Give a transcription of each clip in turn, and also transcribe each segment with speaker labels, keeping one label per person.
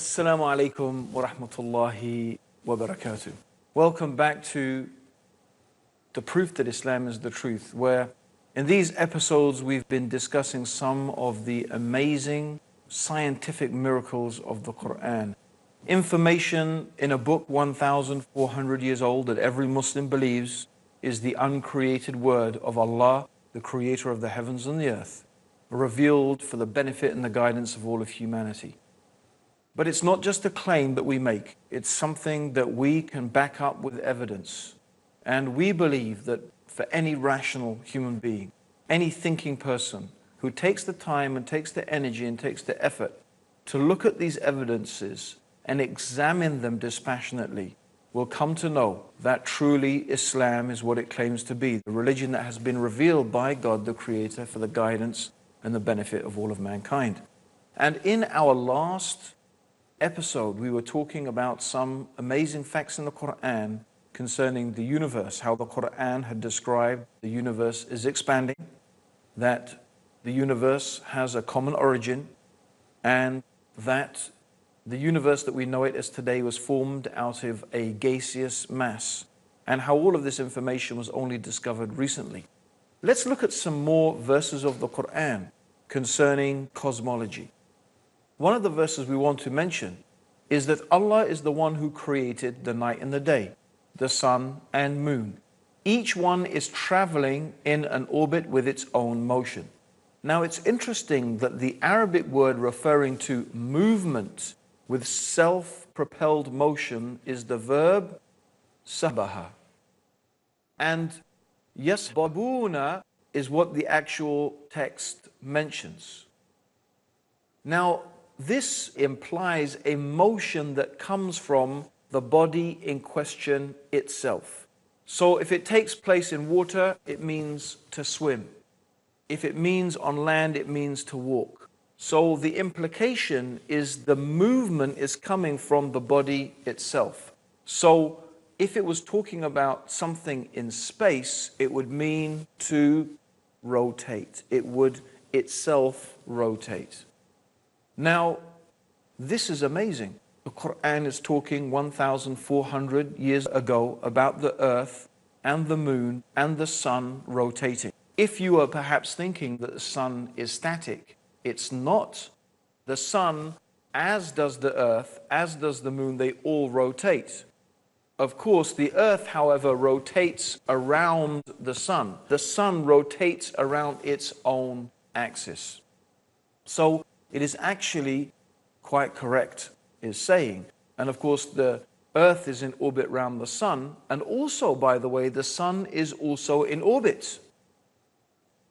Speaker 1: Assalamu alaikum wa rahmatullahi wa barakatuh. Welcome back to The Proof that Islam is the Truth, where in these episodes we've been discussing some of the amazing scientific miracles of the Qur'an. Information in a book 1,400 years old that every Muslim believes is the uncreated word of Allah, the creator of the heavens and the earth, revealed for the benefit and the guidance of all of humanity. But it's not just a claim that we make, it's something that we can back up with evidence. And we believe that for any rational human being, any thinking person who takes the time and takes the energy and takes the effort to look at these evidences and examine them dispassionately, will come to know that truly Islam is what it claims to be, the religion that has been revealed by God the Creator for the guidance and the benefit of all of mankind. And in our last episode, we were talking about some amazing facts in the Qur'an concerning the universe, how the Qur'an had described the universe is expanding, that the universe has a common origin, and that the universe that we know it as today was formed out of a gaseous mass, and how all of this information was only discovered recently. Let's look at some more verses of the Qur'an concerning cosmology. One of the verses we want to mention is that Allah is the one who created the night and the day, the sun and moon. Each one is traveling in an orbit with its own motion. Now it's interesting that the Arabic word referring to movement with self-propelled motion is the verb sabaha. And yasbabuna is what the actual text mentions. Now, this implies a motion that comes from the body in question itself. So if it takes place in water, it means to swim. If it means on land, it means to walk. So the implication is the movement is coming from the body itself. So if it was talking about something in space, it would mean to rotate. It would itself rotate. Now, this is amazing. The Qur'an is talking 1,400 years ago about the earth and the moon and the sun rotating. If you are perhaps thinking that the sun is static, it's not. The sun, as does the earth, as does the moon, they all rotate. Of course, the earth, however, rotates around the sun. The sun rotates around its own axis. So it is actually quite correct, is saying. And of course, the earth is in orbit around the sun. And also, by the way, the sun is also in orbit.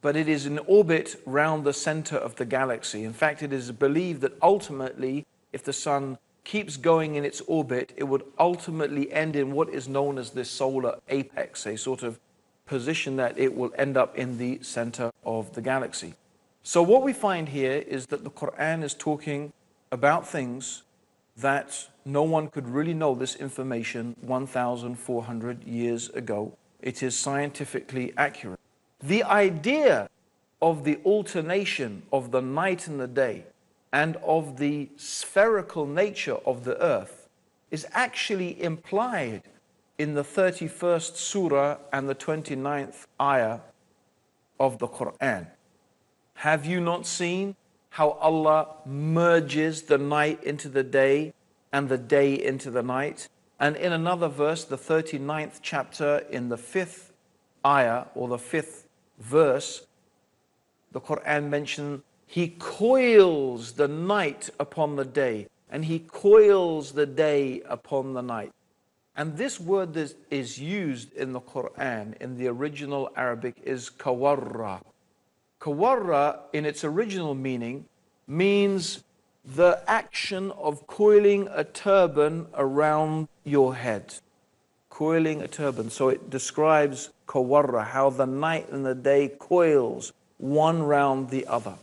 Speaker 1: But it is in orbit round the center of the galaxy. In fact, it is believed that ultimately, if the sun keeps going in its orbit, it would ultimately end in what is known as the solar apex, a sort of position that it will end up in the center of the galaxy. So what we find here is that the Qur'an is talking about things that no one could really know this information 1,400 years ago. It is scientifically accurate. The idea of the alternation of the night and the day and of the spherical nature of the earth is actually implied in the 31st surah and the 29th ayah of the Qur'an. Have you not seen how Allah merges the night into the day and the day into the night? And in another verse, the 39th chapter, in the 5th ayah or the 5th verse, the Qur'an mentions He coils the night upon the day and He coils the day upon the night. And this word that is used in the Qur'an in the original Arabic is kawarra. Kawarra, in its original meaning, means the action of coiling a turban around your head. Coiling a turban. So it describes kawarra, how the night and the day coils one round the other.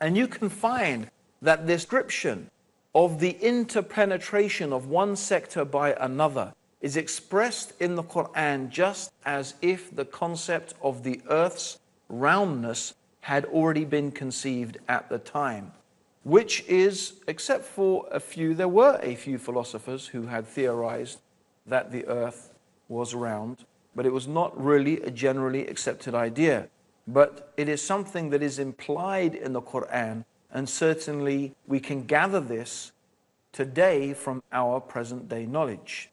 Speaker 1: And you can find that description of the interpenetration of one sector by another is expressed in the Qur'an just as if the concept of the earth's roundness had already been conceived at the time. which is, except for a few, there were a few philosophers who had theorized that the earth was round, but it was not really a generally accepted idea. But it is something that is implied in the Qur'an, and certainly we can gather this today from our present day knowledge.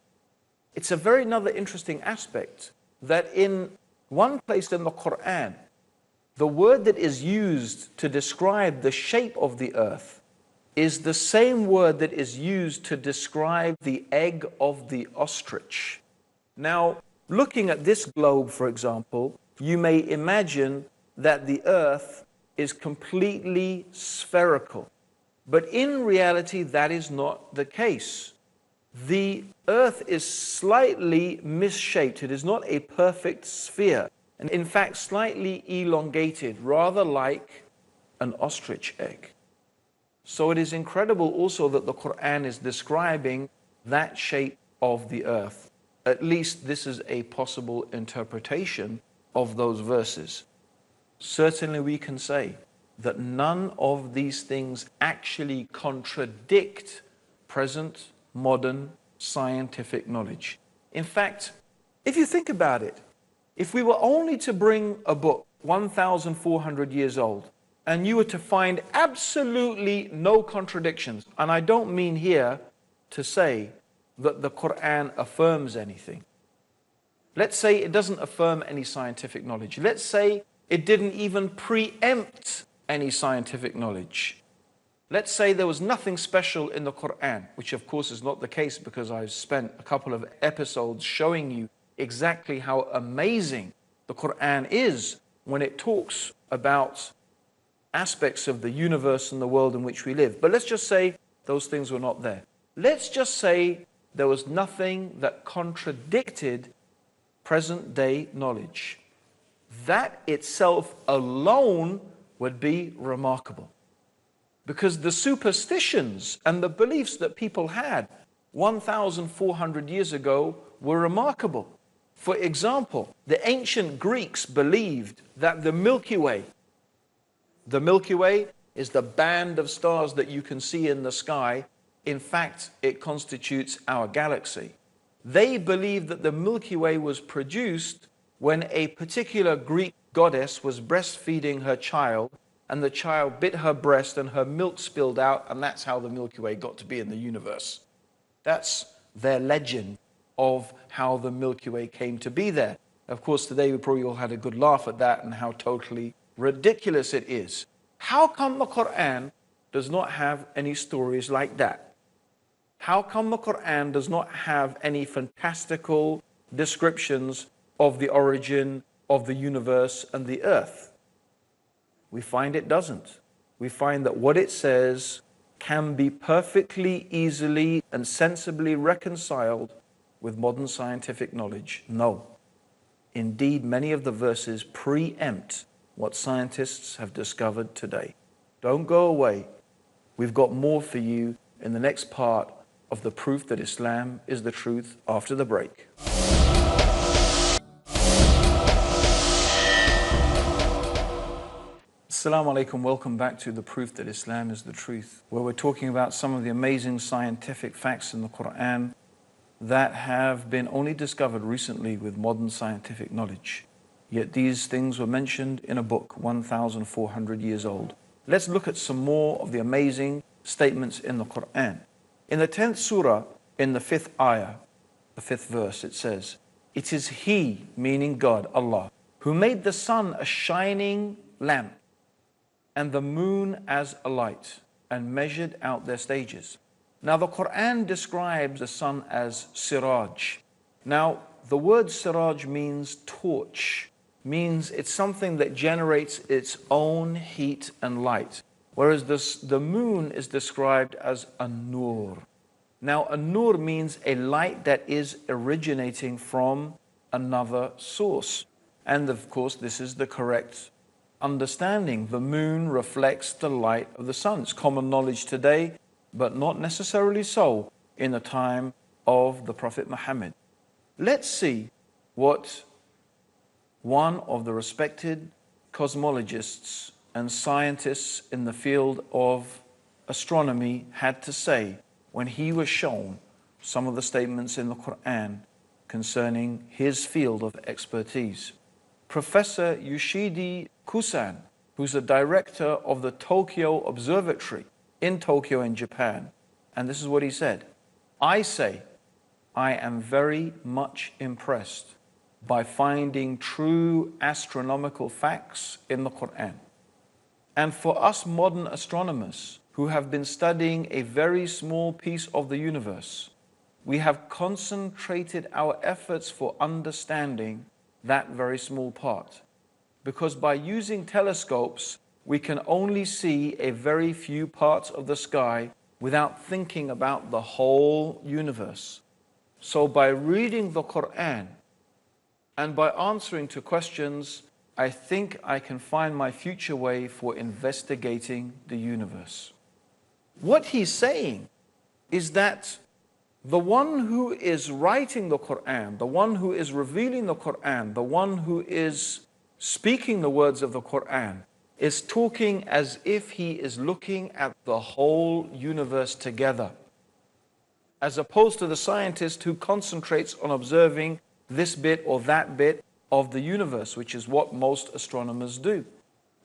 Speaker 1: It's a very another interesting aspect that in one place in the Qur'an, the word that is used to describe the shape of the earth is the same word that is used to describe the egg of the ostrich. Now, looking at this globe, for example, you may imagine that the earth is completely spherical. But in reality, that is not the case. The earth is slightly misshaped. It is not a perfect sphere. And in fact, slightly elongated, rather like an ostrich egg. So it is incredible also that the Qur'an is describing that shape of the earth. At least this is a possible interpretation of those verses. Certainly we can say that none of these things actually contradict present modern scientific knowledge. In fact, if you think about it, if we were only to bring a book 1,400 years old and you were to find absolutely no contradictions, and I don't mean here to say that the Qur'an affirms anything. Let's say it doesn't affirm any scientific knowledge. Let's say it didn't even preempt any scientific knowledge. Let's say there was nothing special in the Qur'an, which of course is not the case because I've spent a couple of episodes showing you exactly how amazing the Qur'an is when it talks about aspects of the universe and the world in which we live. But let's just say those things were not there. Let's just say there was nothing that contradicted present day knowledge. That itself alone would be remarkable. Because the superstitions and the beliefs that people had 1,400 years ago were remarkable. For example, the ancient Greeks believed that the Milky Way is the band of stars that you can see in the sky. In fact, it constitutes our galaxy. They believed that the Milky Way was produced when a particular Greek goddess was breastfeeding her child, and the child bit her breast and her milk spilled out, and that's how the Milky Way got to be in the universe. That's their legend of how the Milky Way came to be there. Of course, today we probably all had a good laugh at that and how totally ridiculous it is. How come the Qur'an does not have any stories like that? How come the Qur'an does not have any fantastical descriptions of the origin of the universe and the earth? We find it doesn't. We find that what it says can be perfectly, easily, and sensibly reconciled with modern scientific knowledge. No. Indeed, many of the verses preempt what scientists have discovered today. Don't go away. We've got more for you in the next part of the proof that Islam is the truth after the break. Assalamu alaikum, welcome back to the proof that Islam is the truth, where we're talking about some of the amazing scientific facts in the Qur'an that have been only discovered recently with modern scientific knowledge. Yet these things were mentioned in a book 1,400 years old. Let's look at some more of the amazing statements in the Qur'an. In the 10th surah, in the 5th ayah, the 5th verse, it says, "It is He," meaning God, Allah, "who made the sun a shining lamp and the moon as a light, and measured out their stages." Now the Qur'an describes the sun as siraj. Now the word siraj means torch, means it's something that generates its own heat and light. Whereas the moon is described as a nur. Now a nur means a light that is originating from another source. And of course this is the correct understanding. The moon reflects the light of the sun. It's common knowledge today, but not necessarily so in the time of the Prophet Muhammad. Let's see what one of the respected cosmologists and scientists in the field of astronomy had to say when he was shown some of the statements in the Qur'an concerning his field of expertise. Professor Yoshidi Kusan, who's the director of the Tokyo Observatory in Tokyo in Japan, and this is what he said: I say, I am very much impressed by finding true astronomical facts in the Qur'an. And for us modern astronomers who have been studying a very small piece of the universe, we have concentrated our efforts for understanding that very small part. Because by using telescopes, we can only see a very few parts of the sky without thinking about the whole universe. So by reading the Qur'an and by answering to questions, I think I can find my future way for investigating the universe. What he's saying is that the one who is writing the Qur'an, the one who is revealing the Qur'an, the one who is speaking the words of the Qur'an, is talking as if he is looking at the whole universe together, as opposed to the scientist who concentrates on observing this bit or that bit of the universe, which is what most astronomers do.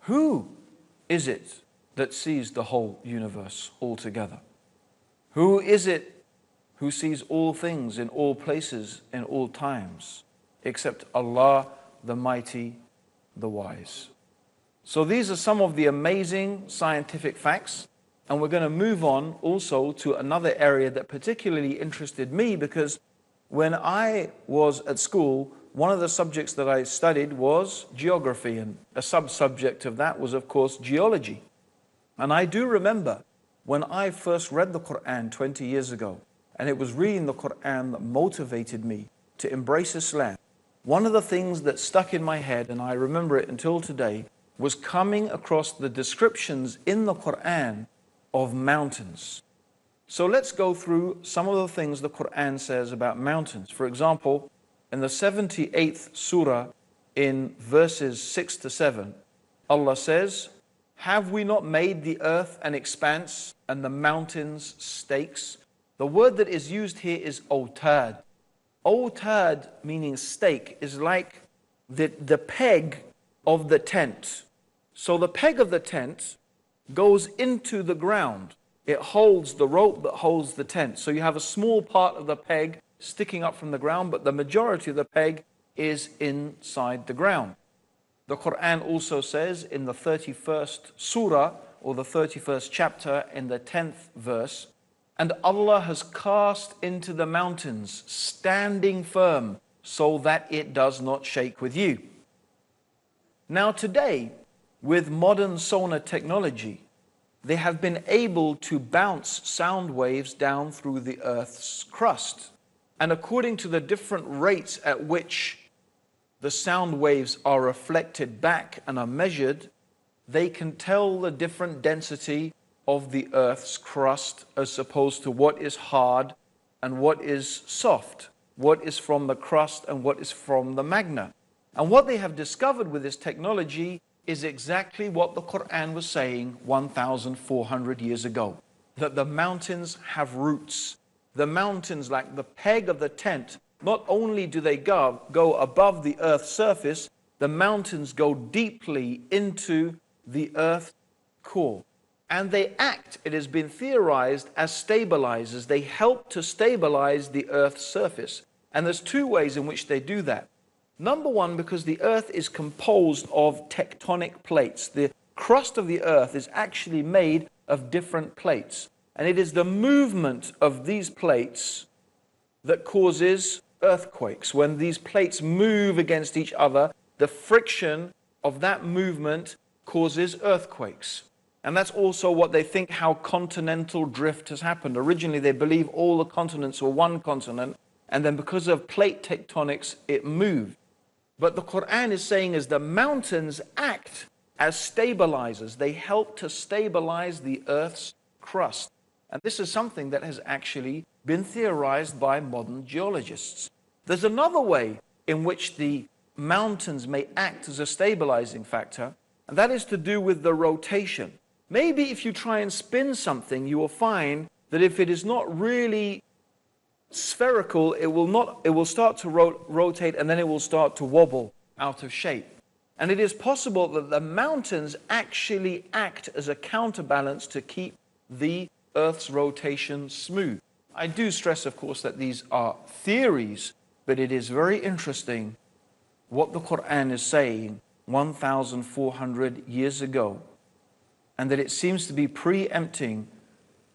Speaker 1: Who is it that sees the whole universe altogether? Who is it who sees all things in all places in all times, except Allah, the Mighty, the Wise? So these are some of the amazing scientific facts, and we're going to move on also to another area that particularly interested me, because when I was at school, one of the subjects that I studied was geography, and a sub-subject of that was, of course, geology. And I do remember when I first read the Qur'an 20 years ago, and it was reading the Qur'an that motivated me to embrace Islam. One of the things that stuck in my head, and I remember it until today, was coming across the descriptions in the Qur'an of mountains. So let's go through some of the things the Qur'an says about mountains. For example, in the 78th surah, in verses 6 to 7, Allah says, have we not made the earth an expanse and the mountains stakes? The word that is used here is otad. Otad, meaning stake, is like the peg of the tent. So the peg of the tent goes into the ground. It holds the rope that holds the tent. So you have a small part of the peg sticking up from the ground, but the majority of the peg is inside the ground. The Qur'an also says in the 31st surah, or the 31st chapter, in the 10th verse, and Allah has cast into the mountains, standing firm, so that it does not shake with you. Now today, with modern sonar technology, they have been able to bounce sound waves down through the Earth's crust. And according to the different rates at which the sound waves are reflected back and are measured, they can tell the different density of the Earth's crust as opposed to what is hard and what is soft, what is from the crust and what is from the magma. And what they have discovered with this technology is exactly what the Qur'an was saying 1,400 years ago, that the mountains have roots. The mountains, like the peg of the tent, not only do they go above the earth's surface, the mountains go deeply into the earth's core. And they act, it has been theorized, as stabilizers. They help to stabilize the earth's surface. And there's two ways in which they do that. Number one, because the earth is composed of tectonic plates. The crust of the earth is actually made of different plates. And it is the movement of these plates that causes earthquakes. When these plates move against each other, the friction of that movement causes earthquakes. And that's also what they think how continental drift has happened. Originally, they believe all the continents were one continent, and then because of plate tectonics, it moved. But the Qur'an is saying is the mountains act as stabilizers. They help to stabilize the earth's crust. And this is something that has actually been theorized by modern geologists. There's another way in which the mountains may act as a stabilizing factor, and that is to do with the rotation. Maybe if you try and spin something, you will find that if it is not really spherical, it will start to rotate, and then it will start to wobble out of shape. And it is possible that the mountains actually act as a counterbalance to keep the Earth's rotation smooth. I do stress, of course, that these are theories, but it is very interesting what the Qur'an is saying 1,400 years ago, and that it seems to be preempting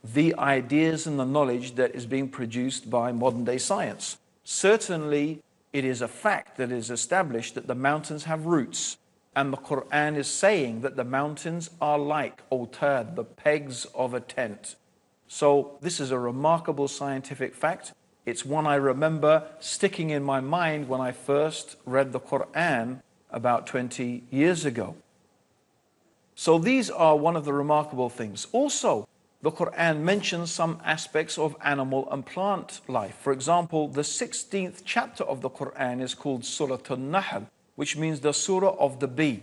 Speaker 1: the ideas and the knowledge that is being produced by modern day science. Certainly, it is a fact that is established that the mountains have roots, and the Qur'an is saying that the mountains are like autad, the pegs of a tent. So this is a remarkable scientific fact. It's one I remember sticking in my mind when I first read the Qur'an about 20 years ago. So these are one of the remarkable things. Also, the Qur'an mentions some aspects of animal and plant life. For example, the 16th chapter of the Qur'an is called Surah An-Nahl, which means the surah of the bee.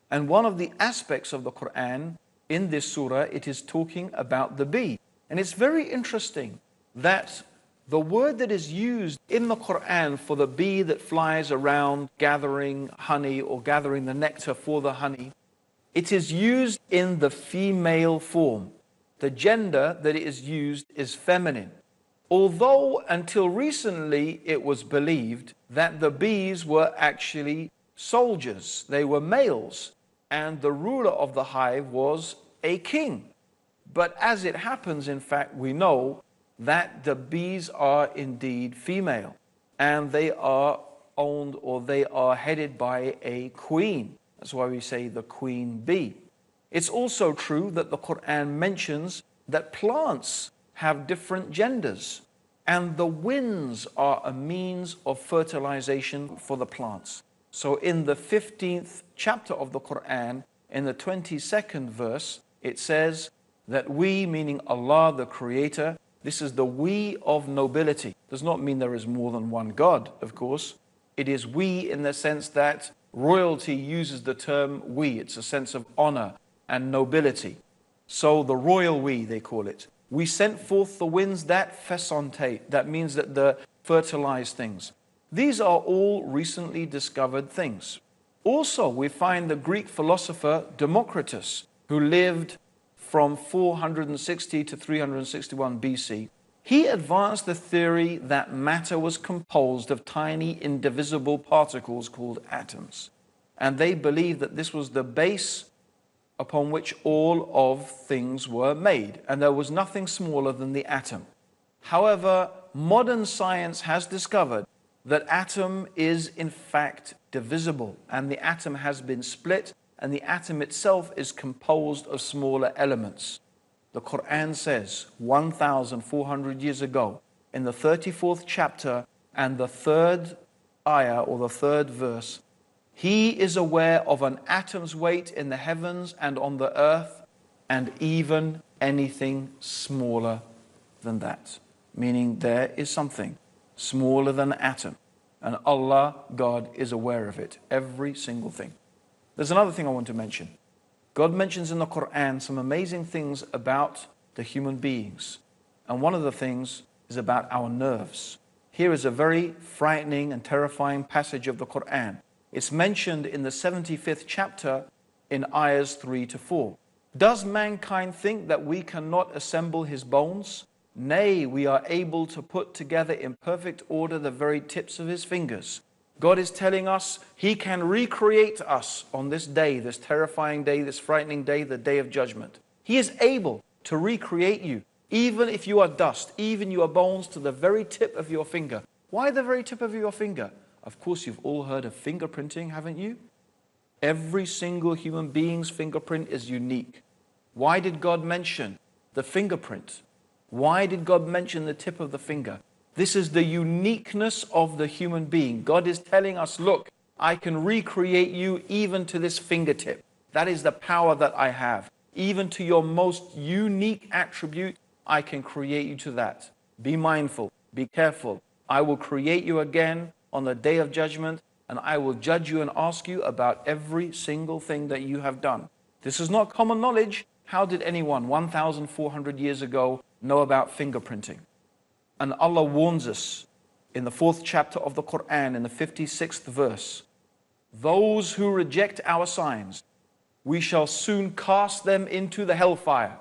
Speaker 1: And one of the aspects of the Qur'an in this surah, it is talking about the bee. And it's very interesting that the word that is used in the Qur'an for the bee that flies around gathering honey or gathering the nectar for the honey, it is used in the female form. The gender that it is used is feminine. Although until recently it was believed that the bees were actually soldiers, they were males, and the ruler of the hive was a king. But as it happens, in fact, we know that the bees are indeed female, and they are owned, or they are headed by a queen. That's why we say the queen bee. It's also true that the Qur'an mentions that plants have different genders, and the winds are a means of fertilization for the plants. So in the 15th chapter of the Qur'an, in the 22nd verse, it says that we, meaning Allah the Creator, this is the we of nobility. Does not mean there is more than one God, of course. It is we in the sense that royalty uses the term we. It's a sense of honor and nobility. So the royal we, they call it. We sent forth the winds that fesontate. That means that the fertilize things. These are all recently discovered things. Also, we find the Greek philosopher Democritus, who lived from 460 to 361 BC. He advanced the theory that matter was composed of tiny indivisible particles called atoms. And they believed that this was the base upon which all of things were made, and there was nothing smaller than the atom. However, modern science has discovered that atom is in fact divisible, and the atom has been split, and the atom itself is composed of smaller elements. The Qur'an says 1,400 years ago in the 34th chapter and the 3rd ayah, or the 3rd verse, He is aware of an atom's weight in the heavens and on the earth, and even anything smaller than that. Meaning there is something smaller than an atom, and Allah, God, is aware of it, every single thing. There's another thing I want to mention. God mentions in the Qur'an some amazing things about the human beings, and one of the things is about our nerves. Here is a very frightening and terrifying passage of the Qur'an. It's mentioned in the 75th chapter in ayahs 3 to 4. Does mankind think that we cannot assemble his bones? Nay, we are able to put together in perfect order the very tips of his fingers. God is telling us He can recreate us on this day, this terrifying day, this frightening day, the day of judgment. He is able to recreate you, even if you are dust, even your bones to the very tip of your finger. Why the very tip of your finger? Of course, you've all heard of fingerprinting, haven't you? Every single human being's fingerprint is unique. Why did God mention the fingerprint? Why did God mention the tip of the finger? This is the uniqueness of the human being. God is telling us, look, I can recreate you even to this fingertip. That is the power that I have. Even to your most unique attribute, I can create you to that. Be mindful, be careful. I will create you again on the day of judgment, and I will judge you and ask you about every single thing that you have done. This is not common knowledge, How did anyone 1,400 years ago know about fingerprinting? And Allah warns us in the 4th chapter of the Qur'an, in the 56th verse, those who reject our signs, we shall soon cast them into the hellfire.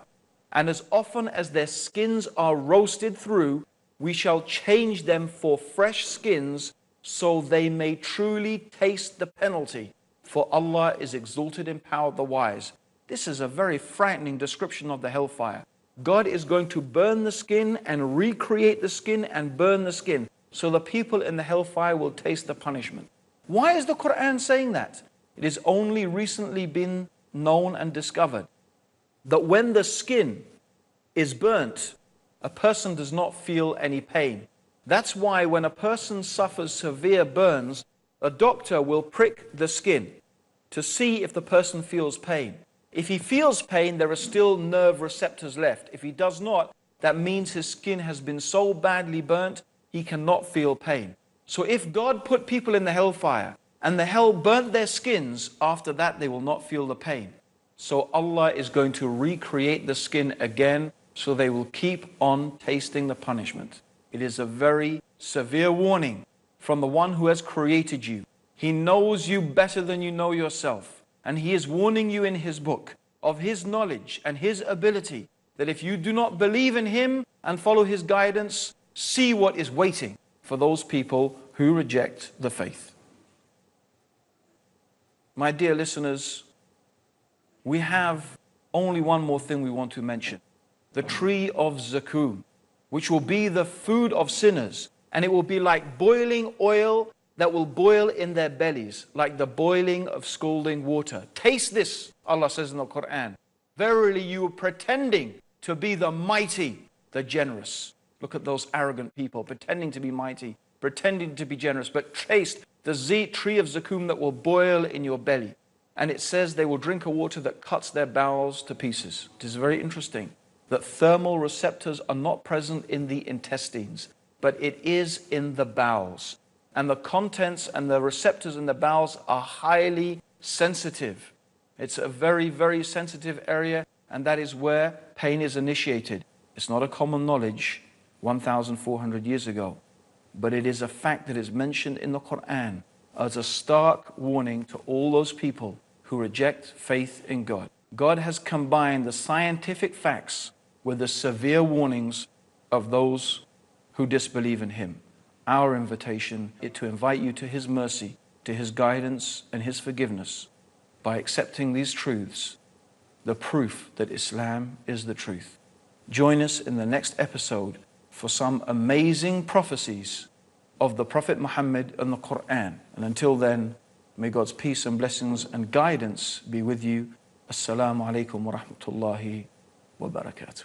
Speaker 1: And as often as their skins are roasted through, we shall change them for fresh skins, so they may truly taste the penalty. For Allah is exalted in power, the wise. This is a very frightening description of the hellfire. God is going to burn the skin and recreate the skin and burn the skin, so the people in the hellfire will taste the punishment. Why is the Qur'an saying that? It has only recently been known and discovered that when the skin is burnt, a person does not feel any pain. That's why when a person suffers severe burns, a doctor will prick the skin to see if the person feels pain. If he feels pain, there are still nerve receptors left. If he does not, that means his skin has been so badly burnt, he cannot feel pain. So if God put people in the hellfire and the hell burnt their skins, after that they will not feel the pain. So Allah is going to recreate the skin again, so they will keep on tasting the punishment. It is a very severe warning from the one who has created you. He knows you better than you know yourself. And He is warning you in His book of His knowledge and His ability, that if you do not believe in Him and follow His guidance, see what is waiting for those people who reject the faith. My dear listeners, we have only one more thing we want to mention. The tree of Zakum, which will be the food of sinners, and it will be like boiling oil that will boil in their bellies, like the boiling of scalding water. Taste this, Allah says in the Qur'an. Verily you are pretending to be the mighty, the generous. Look at those arrogant people pretending to be mighty, pretending to be generous, but taste the tree of Zakum that will boil in your belly. And it says they will drink a water that cuts their bowels to pieces. It is very interesting that thermal receptors are not present in the intestines, but it is in the bowels. And the contents and the receptors in the bowels are highly sensitive. It's a very, very sensitive area, and that is where pain is initiated. It's not a common knowledge 1,400 years ago, but it is a fact that is mentioned in the Qur'an as a stark warning to all those people who reject faith in God. God has combined the scientific facts with the severe warnings of those who disbelieve in Him. Our invitation is to invite you to His mercy, to His guidance and His forgiveness by accepting these truths, the proof that Islam is the truth. Join us in the next episode for some amazing prophecies of the Prophet Muhammad and the Qur'an. And until then, may God's peace and blessings and guidance be with you. Assalamu alaikum wa rahmatullahi wa barakatuh.